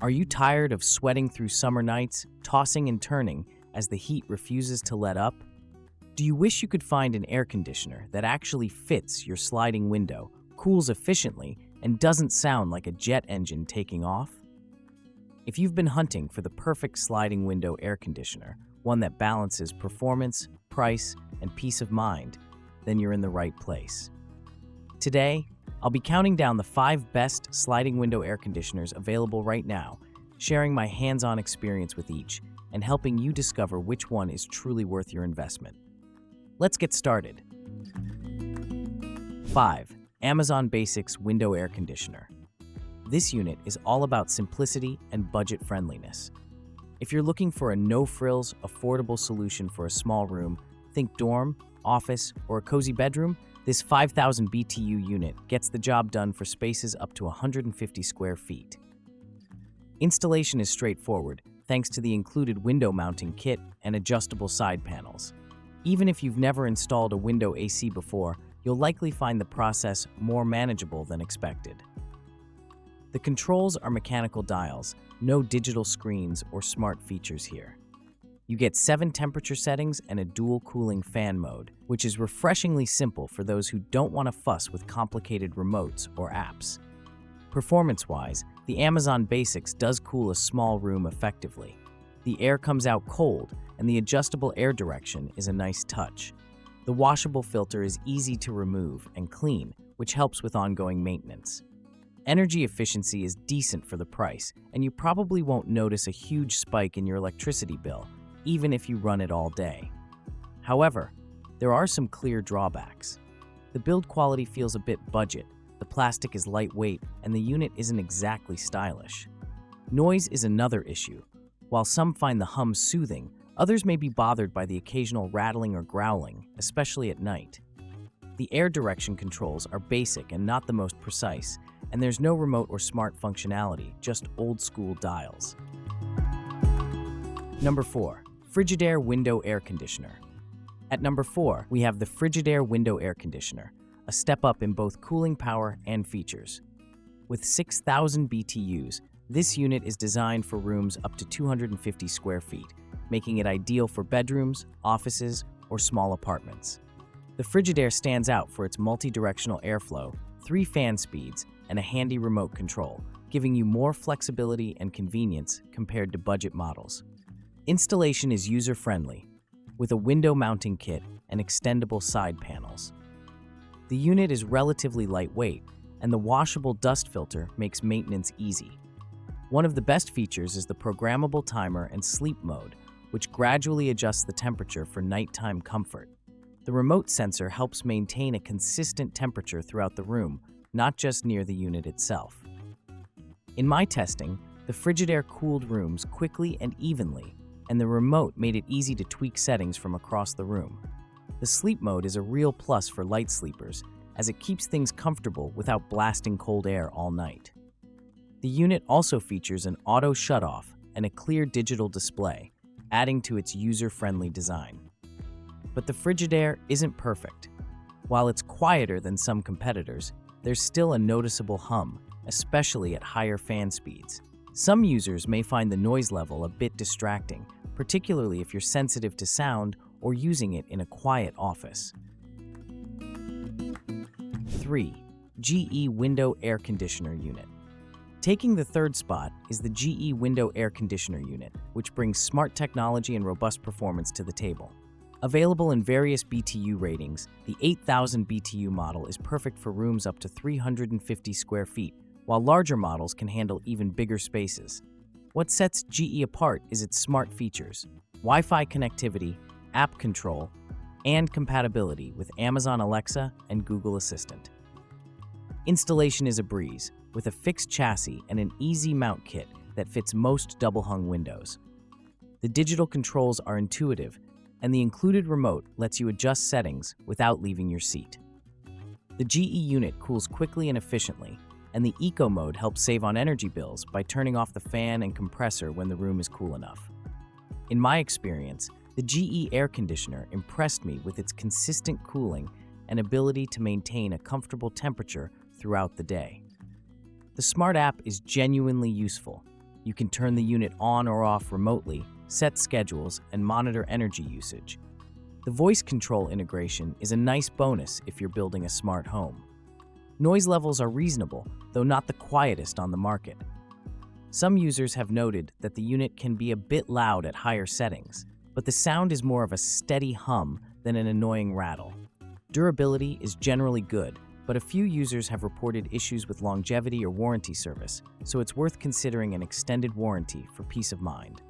Are you tired of sweating through summer nights, tossing and turning as the heat refuses to let up? Do you wish you could find an air conditioner that actually fits your sliding window, cools efficiently, and doesn't sound like a jet engine taking off? If you've been hunting for the perfect sliding window air conditioner, one that balances performance, price, and peace of mind, then you're in the right place. Today, I'll be counting down the 5 best sliding window air conditioners available right now, sharing my hands-on experience with each, and helping you discover which one is truly worth your investment. Let's get started. 5. Amazon Basics Window Air Conditioner. This unit is all about simplicity and budget friendliness. If you're looking for a no-frills, affordable solution for a small room, think dorm, office, or a cozy bedroom, this 5,000 BTU unit gets the job done for spaces up to 150 square feet. Installation is straightforward, thanks to the included window mounting kit and adjustable side panels. Even if you've never installed a window AC before, you'll likely find the process more manageable than expected. The controls are mechanical dials, no digital screens or smart features here. You get 7 temperature settings and a dual cooling fan mode, which is refreshingly simple for those who don't want to fuss with complicated remotes or apps. Performance-wise, the Amazon Basics does cool a small room effectively. The air comes out cold, and the adjustable air direction is a nice touch. The washable filter is easy to remove and clean, which helps with ongoing maintenance. Energy efficiency is decent for the price, and you probably won't notice a huge spike in your electricity bill, even if you run it all day. However, there are some clear drawbacks. The build quality feels a bit budget, the plastic is lightweight, and the unit isn't exactly stylish. Noise is another issue. While some find the hum soothing, others may be bothered by the occasional rattling or growling, especially at night. The air direction controls are basic and not the most precise, and there's no remote or smart functionality, just old-school dials. Number 4. Frigidaire Window Air Conditioner. At number 4, we have the Frigidaire Window Air Conditioner, a step up in both cooling power and features. With 6,000 BTUs, this unit is designed for rooms up to 250 square feet, making it ideal for bedrooms, offices, or small apartments. The Frigidaire stands out for its multi-directional airflow, 3 fan speeds, and a handy remote control, giving you more flexibility and convenience compared to budget models. Installation is user-friendly, with a window mounting kit and extendable side panels. The unit is relatively lightweight, and the washable dust filter makes maintenance easy. One of the best features is the programmable timer and sleep mode, which gradually adjusts the temperature for nighttime comfort. The remote sensor helps maintain a consistent temperature throughout the room, not just near the unit itself. In my testing, the Frigidaire cooled rooms quickly and evenly, and the remote made it easy to tweak settings from across the room. The sleep mode is a real plus for light sleepers, as it keeps things comfortable without blasting cold air all night. The unit also features an auto shutoff and a clear digital display, adding to its user-friendly design. But the Frigidaire isn't perfect. While it's quieter than some competitors, there's still a noticeable hum, especially at higher fan speeds. Some users may find the noise level a bit distracting, particularly if you're sensitive to sound or using it in a quiet office. 3. GE Window Air Conditioner Unit. Taking the third spot is the GE Window Air Conditioner Unit, which brings smart technology and robust performance to the table. Available in various BTU ratings, the 8,000 BTU model is perfect for rooms up to 350 square feet, while larger models can handle even bigger spaces. What sets GE apart is its smart features: Wi-Fi connectivity, app control, and compatibility with Amazon Alexa and Google Assistant. Installation is a breeze, with a fixed chassis and an easy mount kit that fits most double-hung windows. The digital controls are intuitive, and the included remote lets you adjust settings without leaving your seat. The GE unit cools quickly and efficiently, and the Eco mode helps save on energy bills by turning off the fan and compressor when the room is cool enough. In my experience, the GE air conditioner impressed me with its consistent cooling and ability to maintain a comfortable temperature throughout the day. The smart app is genuinely useful. You can turn the unit on or off remotely, set schedules, and monitor energy usage. The voice control integration is a nice bonus if you're building a smart home. Noise levels are reasonable, though not the quietest on the market. Some users have noted that the unit can be a bit loud at higher settings, but the sound is more of a steady hum than an annoying rattle. Durability is generally good, but a few users have reported issues with longevity or warranty service, so it's worth considering an extended warranty for peace of mind.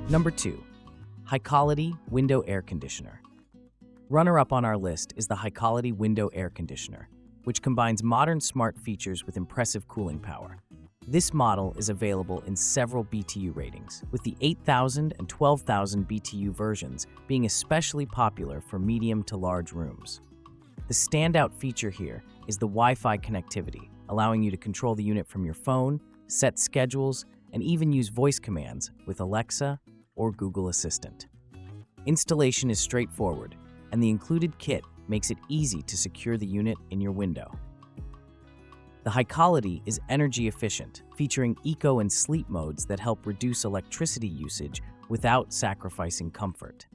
Number 2. Hykolity Window Air Conditioner. Runner-up on our list is the Hykolity Window Air Conditioner, which combines modern smart features with impressive cooling power. This model is available in several BTU ratings, with the 8,000 and 12,000 BTU versions being especially popular for medium to large rooms. The standout feature here is the Wi-Fi connectivity, allowing you to control the unit from your phone, set schedules, and even use voice commands with Alexa or Google Assistant. Installation is straightforward, and the included kit makes it easy to secure the unit in your window. The Hykolity is energy efficient, featuring eco and sleep modes that help reduce electricity usage without sacrificing comfort.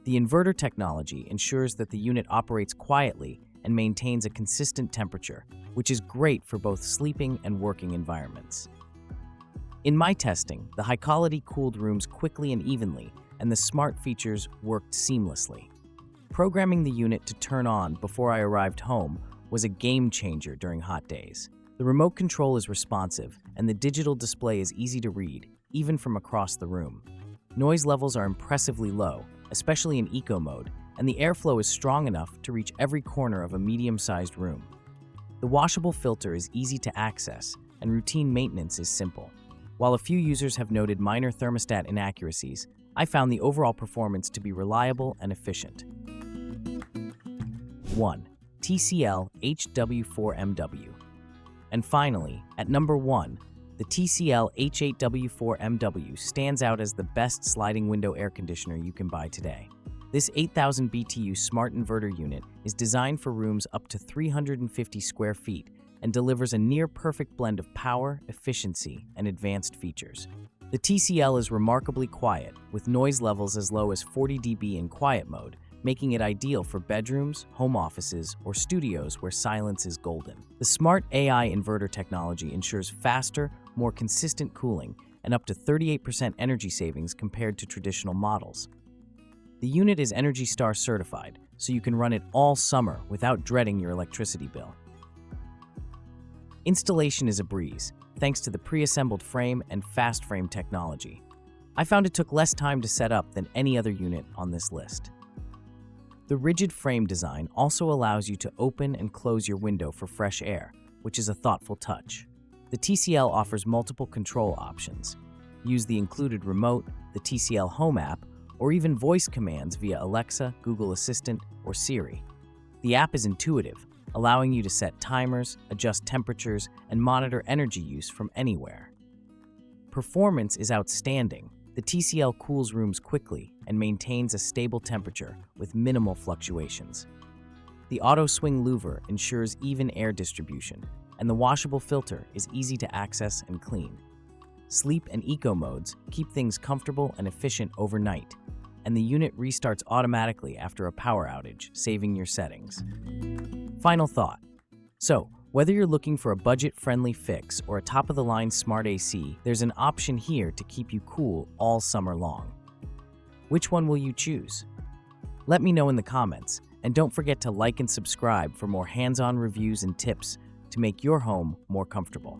The inverter technology ensures that the unit operates quietly and maintains a consistent temperature, which is great for both sleeping and working environments. In my testing, the Hykolity cooled rooms quickly and evenly, and the smart features worked seamlessly. Programming the unit to turn on before I arrived home was a game changer during hot days. The remote control is responsive, and the digital display is easy to read, even from across the room. Noise levels are impressively low, especially in eco mode, and the airflow is strong enough to reach every corner of a medium-sized room. The washable filter is easy to access, and routine maintenance is simple. While a few users have noted minor thermostat inaccuracies, I found the overall performance to be reliable and efficient. 1. TCL HW4MW. And finally, at number 1, the TCL H8W4MW stands out as the best sliding window air conditioner you can buy today. This 8,000 BTU smart inverter unit is designed for rooms up to 350 square feet and delivers a near-perfect blend of power, efficiency, and advanced features. The TCL is remarkably quiet, with noise levels as low as 40 dB in quiet mode, making it ideal for bedrooms, home offices, or studios where silence is golden. The smart AI inverter technology ensures faster, more consistent cooling and up to 38% energy savings compared to traditional models. The unit is Energy Star certified, so you can run it all summer without dreading your electricity bill. Installation is a breeze, thanks to the pre-assembled frame and fast frame technology. I found it took less time to set up than any other unit on this list. The rigid frame design also allows you to open and close your window for fresh air, which is a thoughtful touch. The TCL offers multiple control options. Use the included remote, the TCL Home app, or even voice commands via Alexa, Google Assistant, or Siri. The app is intuitive, allowing you to set timers, adjust temperatures, and monitor energy use from anywhere. Performance is outstanding. The TCL cools rooms quickly and maintains a stable temperature with minimal fluctuations. The auto swing louver ensures even air distribution, and the washable filter is easy to access and clean. Sleep and eco modes keep things comfortable and efficient overnight, and the unit restarts automatically after a power outage, saving your settings. Final thought. So, whether you're looking for a budget-friendly fix or a top-of-the-line smart AC, there's an option here to keep you cool all summer long. Which one will you choose? Let me know in the comments, and don't forget to like and subscribe for more hands-on reviews and tips to make your home more comfortable.